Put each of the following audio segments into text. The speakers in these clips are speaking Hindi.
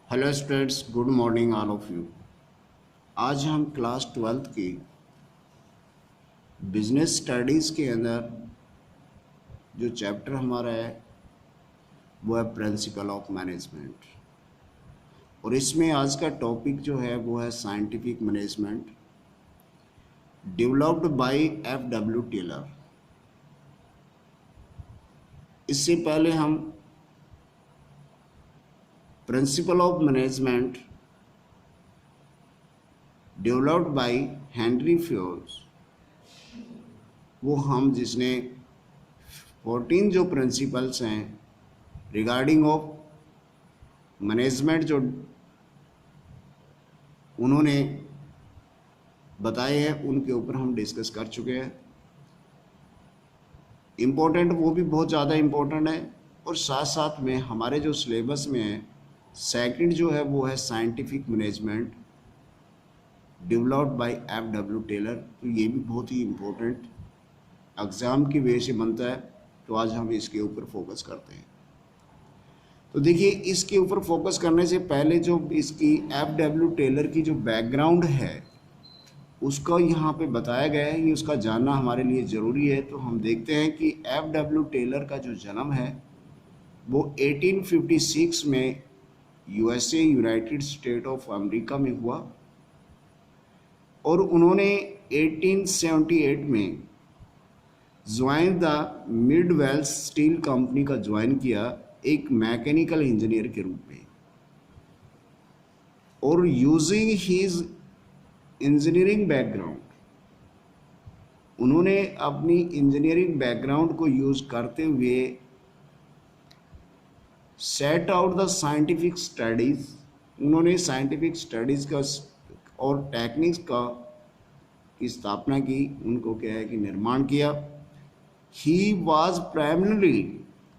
Hello students, good morning all of you. आज हम क्लास 12th की बिजनेस स्टडीज़ के अंदर जो चैप्टर हमारा है वो है प्रिंसिपल ऑफ मैनेजमेंट। और इसमें आज का टॉपिक जो है वो है scientific management developed by F.W. Taylor. इससे पहले हम principle of management developed by Henry Fayol's, वो हम जिसने 14 जो प्रिंसिपल्स हैं रिगार्डिंग ऑफ मैनेजमेंट जो उन्होंने बताए हैं उनके ऊपर हम डिस्कस कर चुके हैं। इम्पोर्टेंट वो भी बहुत ज़्यादा इम्पोर्टेंट है, और साथ साथ में हमारे जो सिलेबस में है सेकंड जो है वो है scientific management developed by F.W. Taylor. तो ये भी बहुत ही इम्पोर्टेंट एग्ज़ाम की वजह से बनता है, तो आज हम इसके ऊपर फोकस करते हैं। तो देखिए, इसके ऊपर फोकस करने से पहले जो इसकी F.W. टेलर की जो बैकग्राउंड है उसका यहाँ पे बताया गया है, ये उसका जानना हमारे लिए ज़रूरी है। तो हम देखते हैं कि F.W. टेलर का जो जन्म है वो 1856 में USA United state of America में हुआ, और उन्होंने 1878 में join the Midvale steel company का ज्वाइन किया एक मैकेनिकल इंजीनियर के रूप में। और यूजिंग हिज इंजीनियरिंग बैकग्राउंड, उन्होंने अपनी इंजीनियरिंग बैकग्राउंड को यूज करते हुए set out the scientific studies, उन्होंने साइंटिफिक स्टडीज का और टेक्निक्स का की स्थापना की, उनको क्या है कि निर्माण किया। He was primarily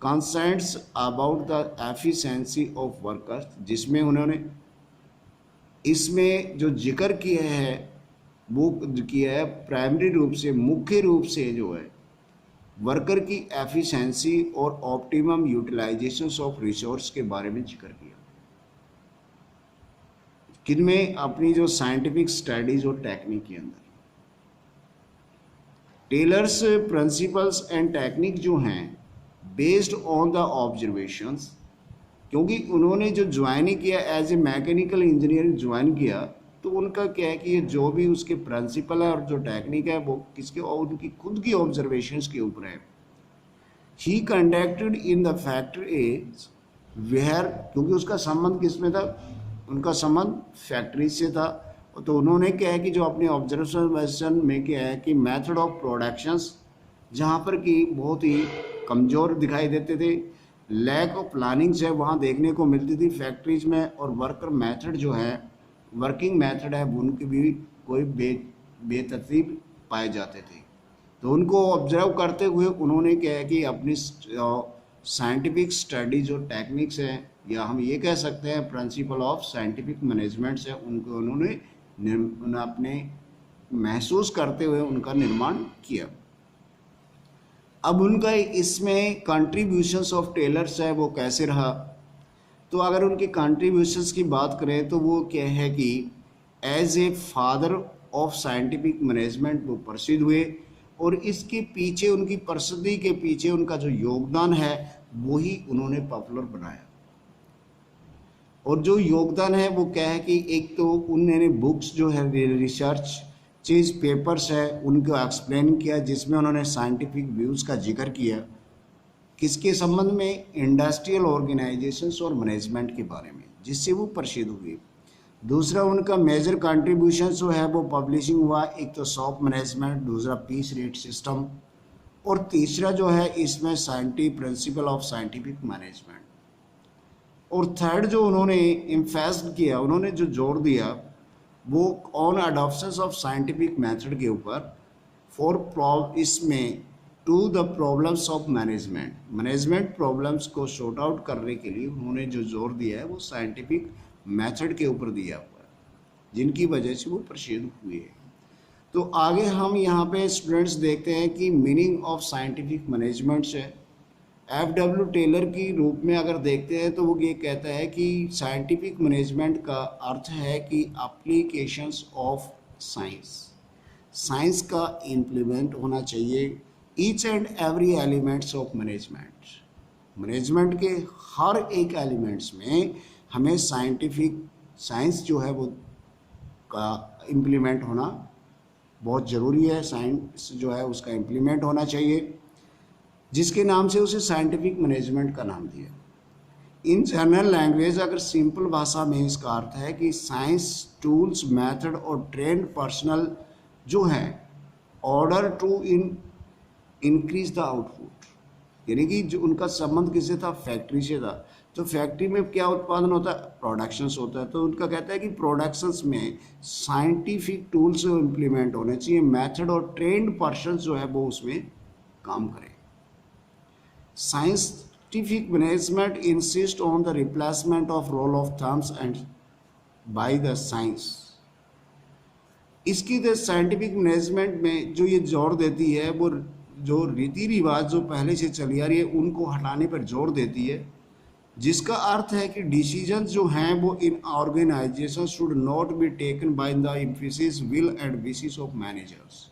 concerns about the efficiency of workers, जिसमें उन्होंने इसमें जो जिक्र किया है वो किया है प्राइमरी रूप से, मुख्य रूप से जो है वर्कर की एफिशिएंसी और ऑप्टिमम यूटिलाइजेशन ऑफ रिसोर्स के बारे में जिक्र किया। किनमें? अपनी जो साइंटिफिक स्टडीज और टेक्निक के अंदर। टेलर्स प्रिंसिपल्स एंड टेक्निक जो हैं बेस्ड ऑन द ऑब्जर्वेशंस, क्योंकि उन्होंने जो ज्वाइन किया as a mechanical engineer join किया, तो उनका क्या है कि ये जो भी उसके प्रिंसिपल है और जो टेक्निक है वो किसके, और उनकी खुद की ऑब्जर्वेशंस के ऊपर है। He conducted in the factories where, क्योंकि उसका संबंध किस में था, उनका संबंध फैक्ट्री से था। तो उन्होंने क्या है कि जो अपने ऑब्जर्वेशन में क्या है कि मेथड ऑफ प्रोडक्शंस जहाँ पर कि बहुत ही कमज़ोर दिखाई देते थे, लैक ऑफ प्लानिंग्स है वहाँ देखने को मिलती थी फैक्ट्रीज में, और वर्कर मेथड जो है, वर्किंग मेथड है, उनके भी कोई बेतरतीब पाए जाते थे। तो उनको ऑब्जर्व करते हुए उन्होंने क्या है कि अपनी साइंटिफिक स्टडीज और टेक्निक्स हैं, या हम ये कह सकते हैं प्रिंसिपल ऑफ साइंटिफिक मैनेजमेंट है, उनको उन्होंने अपने महसूस करते हुए उनका निर्माण किया। अब उनका इसमें कंट्रीब्यूशंस ऑफ टेलर्स है वो कैसे रहा, तो अगर उनके कंट्रीब्यूशंस की बात करें तो वो क्या है कि as a father of scientific management वो प्रसिद्ध हुए, और इसके पीछे, उनकी प्रसिद्धि के पीछे उनका जो योगदान है वही उन्होंने पॉपुलर बनाया। और जो योगदान है वो क्या है कि एक तो उन्होंने बुक्स जो है, रिसर्च चीज़ पेपर्स है, उनको एक्सप्लेन किया, जिसमें उन्होंने साइंटिफिक व्यूज़ का जिक्र किया, किसके संबंध में, इंडस्ट्रियल ऑर्गेनाइजेशंस और मैनेजमेंट के बारे में, जिससे वो प्रसिद्ध हुए। दूसरा उनका मेजर कंट्रीब्यूशन जो है वो पब्लिशिंग हुआ, एक तो शॉप मैनेजमेंट, दूसरा पीस रेट सिस्टम, और तीसरा जो है इसमें scientific principle of scientific management. और थर्ड जो उन्होंने इम्फेस्ड किया, उन्होंने जो जोर दिया वो on adoption of scientific method के ऊपर फॉर इसमें to the problems of management problems को सॉर्ट आउट करने के लिए उन्होंने जो जोर दिया है वो साइंटिफिक मेथड के ऊपर दिया हुआ है, जिनकी वजह से वो प्रसिद्ध हुए। तो आगे हम यहाँ पे स्टूडेंट्स देखते हैं कि मीनिंग ऑफ साइंटिफिक मैनेजमेंट है FW टेलर की रूप में अगर देखते हैं तो वो ये कहता है कि साइंटिफिक मैनेजमेंट का अर्थ है कि एप्लीकेशंस ऑफ साइंस, साइंस का इम्प्लीमेंट होना चाहिए each and every elements of management. Management के हर एक एलिमेंट्स में हमें साइंस जो है वो का इम्प्लीमेंट होना बहुत ज़रूरी है। साइंस जो है उसका इम्प्लीमेंट होना चाहिए, जिसके नाम से उसे साइंटिफिक मैनेजमेंट का नाम दिया। इन जनरल लैंग्वेज, अगर सिंपल भाषा में इसका अर्थ है कि साइंस टूल्स मेथड और ट्रेंड पर्सनल जो है order to increase the output, यानी कि जो उनका संबंध किससे था, फैक्ट्री से था। तो फैक्ट्री में क्या उत्पादन होता है, प्रोडक्शंस होता है। तो उनका कहता है कि प्रोडक्शंस में साइंटिफिक टूल्स इम्प्लीमेंट होने चाहिए, मेथड और ट्रेंड पर्सन जो है वो उसमें काम करें। Scientific management insist on the replacement of rule of thumbs and by the science. इसकी साइंटिफिक मैनेजमेंट में जो ये जोर देती है, वो जो रीति रिवाज जो पहले से चली आ रही है उनको हटाने पर जोर देती है, जिसका अर्थ है कि डिसीजन जो हैं वो in organisation should not be taken by the emphasis will and wishes of managers.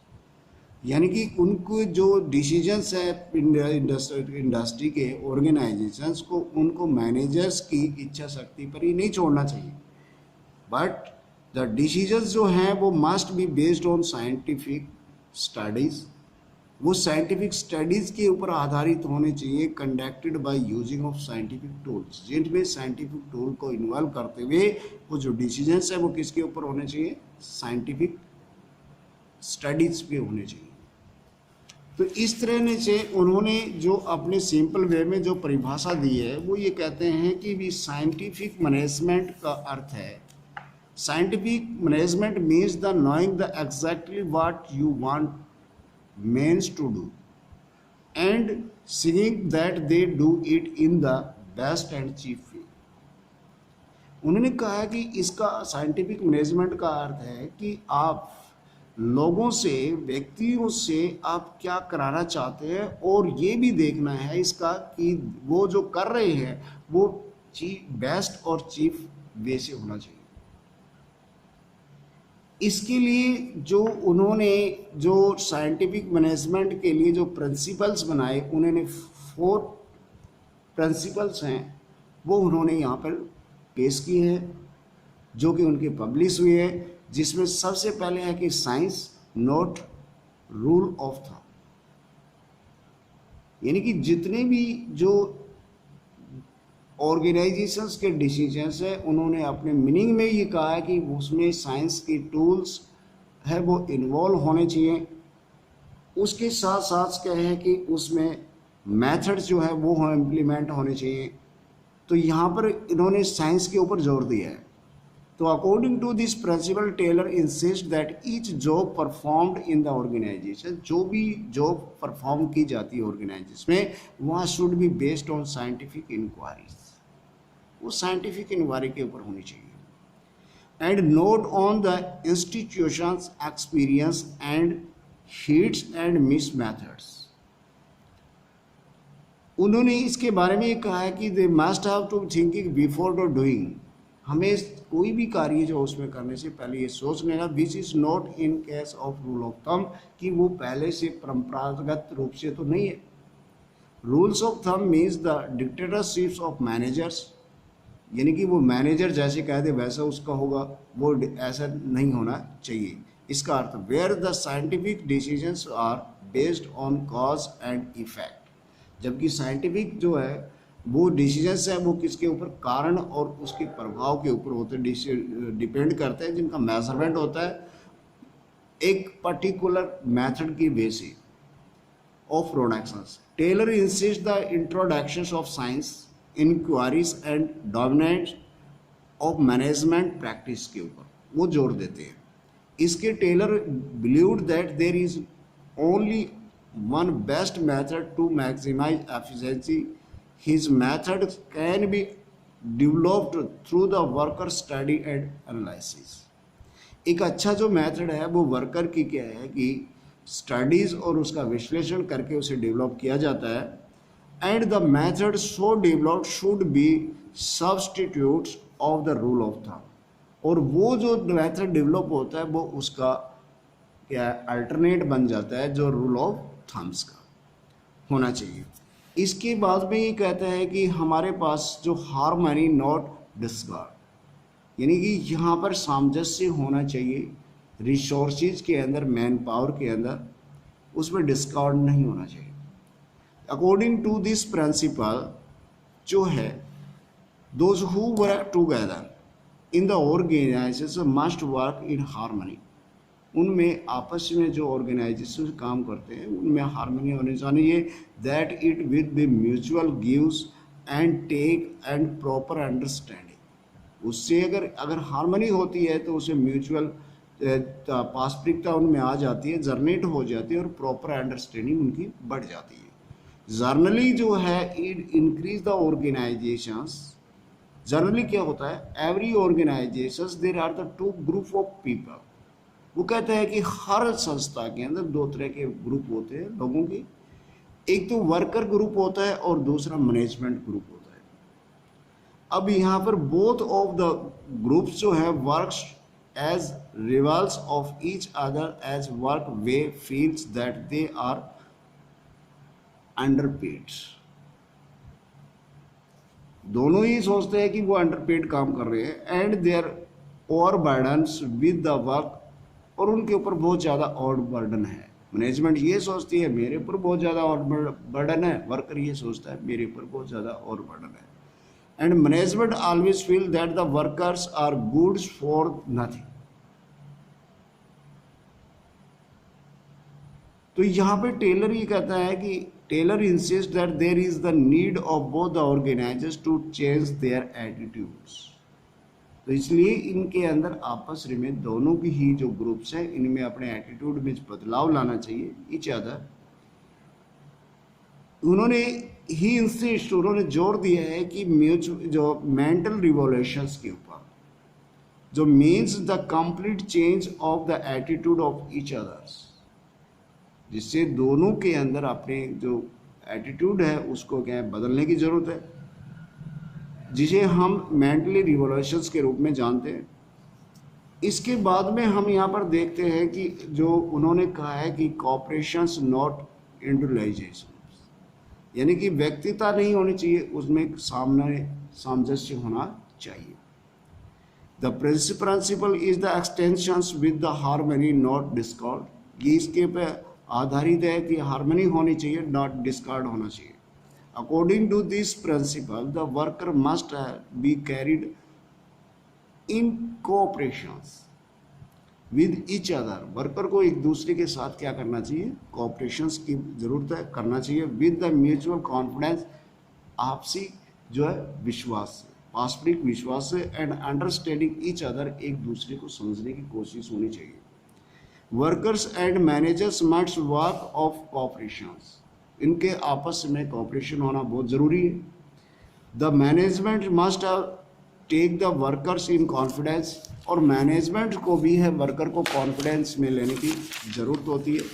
यानी कि उनको जो डिसीजंस है इंडस्ट्री के ऑर्गेनाइजेशंस को, उनको मैनेजर्स की इच्छा शक्ति पर ही नहीं छोड़ना चाहिए, बट द डिसीजंस जो हैं वो must be based on scientific studies. वो साइंटिफिक स्टडीज़ के ऊपर आधारित होने चाहिए, conducted by using of scientific tools, जिनमें साइंटिफिक टूल को इन्वॉल्व करते हुए वो जो डिसीजंस है वो किसके ऊपर होने चाहिए, साइंटिफिक स्टडीज़ पे होने चाहिए। तो इस तरह से उन्होंने जो अपने सिंपल वे में जो परिभाषा दी है वो ये कहते हैं कि भी साइंटिफिक मैनेजमेंट का अर्थ है, scientific management means the knowing the exactly what you want men's to do and seeing that they do it in the best and chief way. उन्होंने कहा है कि इसका साइंटिफिक मैनेजमेंट का अर्थ है कि आप लोगों से, व्यक्तियों से आप क्या कराना चाहते हैं, और ये भी देखना है इसका कि वो जो कर रहे हैं वो बेस्ट और चीफ वे से होना चाहिए। इसके लिए जो उन्होंने जो साइंटिफिक मैनेजमेंट के लिए जो प्रिंसिपल्स बनाए, उन्होंने 4 प्रिंसिपल्स हैं वो उन्होंने यहाँ पर पेश किए हैं, जो कि उनके पब्लिश हुए हैं, जिसमें सबसे पहले है कि science not rule of thumb. यानी कि जितने भी जो ऑर्गेनाइजेशंस के डिसीजंस है, उन्होंने अपने मीनिंग में ये कहा है कि उसमें साइंस की टूल्स है वो इन्वॉल्व होने चाहिए। उसके साथ साथ क्या है कि उसमें मेथड्स जो है वो इम्प्लीमेंट होने चाहिए। तो यहाँ पर इन्होंने साइंस के ऊपर जोर दिया है। तो according to this principle, Taylor insist that each job performed in the organisation, जो भी जॉब परफॉर्म की जाती है ऑर्गेनाइजेशन में, वहाँ should be based on scientific inquiries, वो साइंटिफिक इंक्वायरी के ऊपर होनी चाहिए, and not on the institutions experience and hits and miss methods. उन्होंने इसके बारे में ये कहा है कि they must have to thinking before doing, हमें कोई भी कार्य जो उसमें करने से पहले ये सोच लेना, which is not in case of rule of thumb, कि वो पहले से परंपरागत रूप से तो नहीं है। Rules of thumb means the dictatorships of managers, यानी कि वो मैनेजर जैसे कह दे वैसा उसका होगा, वो ऐसा नहीं होना चाहिए। इसका अर्थ where the scientific decisions are based on cause and effect, जबकि साइंटिफिक जो है वो डिसीजंस है वो किसके ऊपर, कारण और उसके प्रभाव के ऊपर होते हैं, डिपेंड करते हैं, जिनका मेजरमेंट होता है एक पर्टिकुलर मेथड की basis of productions. Taylor insist the introductions of science inquiries and dominance of management practice के ऊपर वो जोर देते हैं। इसके Taylor believed that there is only one best method to maximise efficiency. His method can be developed through the worker study and analysis। एक अच्छा जो मेथड है वो वर्कर की क्या है कि स्टडीज़ और उसका विश्लेषण करके उसे डेवलप किया जाता है, and the method so developed should be substitutes of the rule of thumb, और वो जो मेथड डेवलप होता है वो उसका क्या अल्टरनेट बन जाता है जो रूल ऑफ थम्स का होना चाहिए। इसके बाद में ये कहता है कि हमारे पास जो हार्मनी नॉट डिस्कार्ड, यानी कि यहाँ पर सामंजस्य होना चाहिए रिसोर्सेज के अंदर, मैन पावर के अंदर, उसमें डिस्कार्ड नहीं होना चाहिए। अकॉर्डिंग टू दिस प्रिंसिपल जो है those who work together in the organisation must work in harmony, उनमें आपस में जो ऑर्गेनाइजेशन काम करते हैं उनमें हार्मनी होनी चाहिए। That it with be mutual gives and take and proper understanding, उससे अगर हार्मनी होती है तो उसे म्यूचुअल पारस्परिकता उनमें आ जाती है, जर्नेट हो जाती है और प्रॉपर अंडरस्टैंडिंग उनकी बढ़ जाती है। जर्नली जो है it increase the organisations, generally क्या होता है every organisations there are the two group of people, वो कहते हैं कि हर संस्था के अंदर दो तरह के ग्रुप होते हैं लोगों के, एक तो वर्कर ग्रुप होता है और दूसरा मैनेजमेंट ग्रुप होता है। अब यहाँ पर बोथ ऑफ द ग्रुप्स जो है works as rivals of each other as work way feels that they are underpaid, दोनों ही सोचते हैं कि वो अंडरपेड काम कर रहे हैं and their over burdens with the work, और उनके ऊपर बहुत ज़्यादा और बर्डन है। मैनेजमेंट ये सोचती है मेरे ऊपर बहुत ज़्यादा और बर्डन है, वर्कर ये सोचता है मेरे ऊपर बहुत ज़्यादा और बर्डन है। And management always feel that the workers are goods for nothing. तो यहाँ पे टेलर ये कहता है कि Taylor insist that there is the need of both the organisers to change their attitudes, तो इसलिए इनके अंदर आपस में दोनों की ही जो ग्रुप्स हैं इनमें अपने एटीट्यूड में बदलाव लाना चाहिए ईच अदर। उन्होंने ही इंसिस्ट, उन्होंने जोर दिया है कि म्यूचुअल जो मेंटल रिवोल्यूशंस के ऊपर, जो means the complete change of the attitude of each others, जिससे दोनों के अंदर अपने जो एटीट्यूड है उसको क्या है बदलने की जरूरत है, जिसे हम मेंटली रिवोल्यूशंस के रूप में जानते हैं। इसके बाद में हम यहाँ पर देखते हैं कि जो उन्होंने कहा है कि कॉपरेशंस नॉट इंडिविजुअलाइजेशन, यानी कि व्यक्तिता नहीं होनी चाहिए, उसमें सामंजस्य होना चाहिए। The principle is the extensions with the harmony not discord, ये इसके पे आधारित है कि हार्मनी होनी चाहिए नॉट डिस्कॉर्ड होना चाहिए। According to this principle, the worker must be carried in cooperations with each other. Worker को एक दूसरे के साथ क्या करना चाहिए, कोऑपरेशंस की जरूरत है, करना चाहिए विद द म्यूचुअल कॉन्फिडेंस, आपसी जो है विश्वास से, पारस्परिक विश्वास से, एंड अंडरस्टैंडिंग ईच अदर, एक दूसरे को समझने की कोशिश होनी चाहिए। Workers and managers must work of cooperations, इनके आपस में कोऑपरेशन होना बहुत ज़रूरी है। The management must take the workers in confidence, और मैनेजमेंट को भी है वर्कर को कॉन्फिडेंस में लेने की ज़रूरत होती है।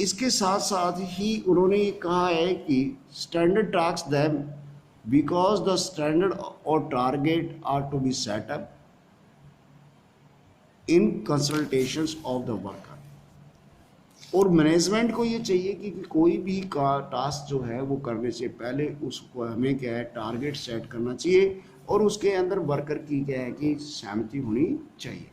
इसके साथ साथ ही उन्होंने ये कहा है कि standard task them because the standard और target are to be set up in consultations of the worker, और मैनेजमेंट को ये चाहिए कि कोई भी का टास्क जो है वो करने से पहले उसको हमें क्या है टारगेट सेट करना चाहिए, और उसके अंदर वर्कर की क्या है कि सहमति होनी चाहिए।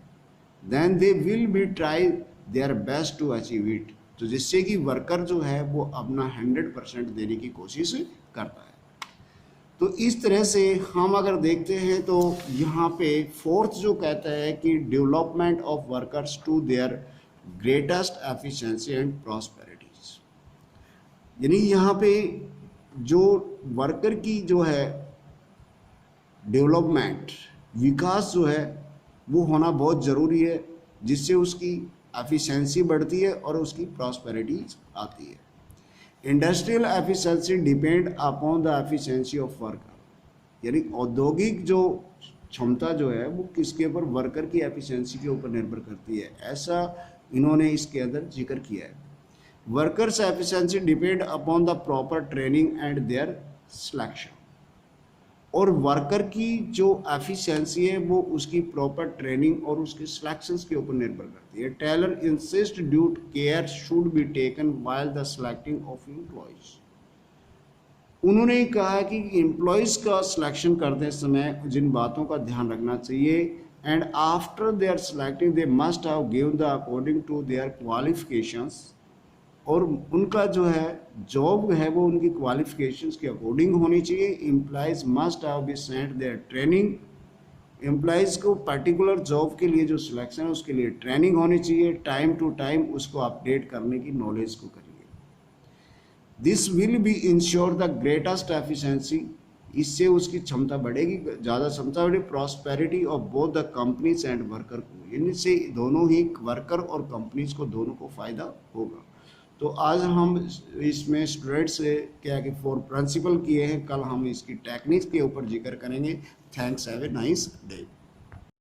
Then they will be try their best to achieve it, तो जिससे कि वर्कर जो है वो अपना 100% देने की कोशिश करता है। तो इस तरह से हम अगर देखते हैं तो यहाँ पे फोर्थ जो कहता है कि development of workers to their greatest efficiency and prosperities, यानी यहाँ पे जो वर्कर की जो है डेवलपमेंट, विकास जो है वो होना बहुत ज़रूरी है, जिससे उसकी एफिशिएंसी बढ़ती है और उसकी प्रॉस्पेरिटी आती है। Industrial efficiency depend upon the efficiency of worker, यानी औद्योगिक जो क्षमता जो है वो किसके ऊपर, वर्कर की एफिशिएंसी के ऊपर निर्भर करती है, ऐसा इन्होंने इसके अंदर जिक्र किया है। Workers efficiency depend upon the proper training and their selection. और वर्कर की जो एफिशिएंसी है वो उसकी प्रॉपर ट्रेनिंग और उसके सिलेक्शंस के ऊपर निर्भर करती है। Taylor insist due care should be taken while the selecting of employees. उन्होंने कहा कि एम्प्लॉयज का सिलेक्शन करते समय जिन बातों का ध्यान रखना चाहिए, and after they are selecting they must have given the according to their qualifications. और उनका जो है जॉब है वो उनकी क्वालिफिकेशंस के अकॉर्डिंग होनी चाहिए। Employees must have be sent their training. Employees को पर्टिकुलर जॉब के लिए जो सिलेक्शन है उसके लिए ट्रेनिंग होनी चाहिए, टाइम टू टाइम उसको अपडेट करने की नॉलेज को करिए। This will be ensure the greatest efficiency. इससे उसकी क्षमता बढ़ेगी, ज़्यादा क्षमता बढ़ेगी, prosperity of both the companies and worker को। इनसे दोनों ही वर्कर और कंपनीज को दोनों को फ़ायदा होगा। तो आज हम इसमें स्टूडेंट्स से क्या कि 4 प्रिंसिपल किए हैं, कल हम इसकी टेक्निक्स के ऊपर जिक्र करेंगे। Thanks, have a nice day.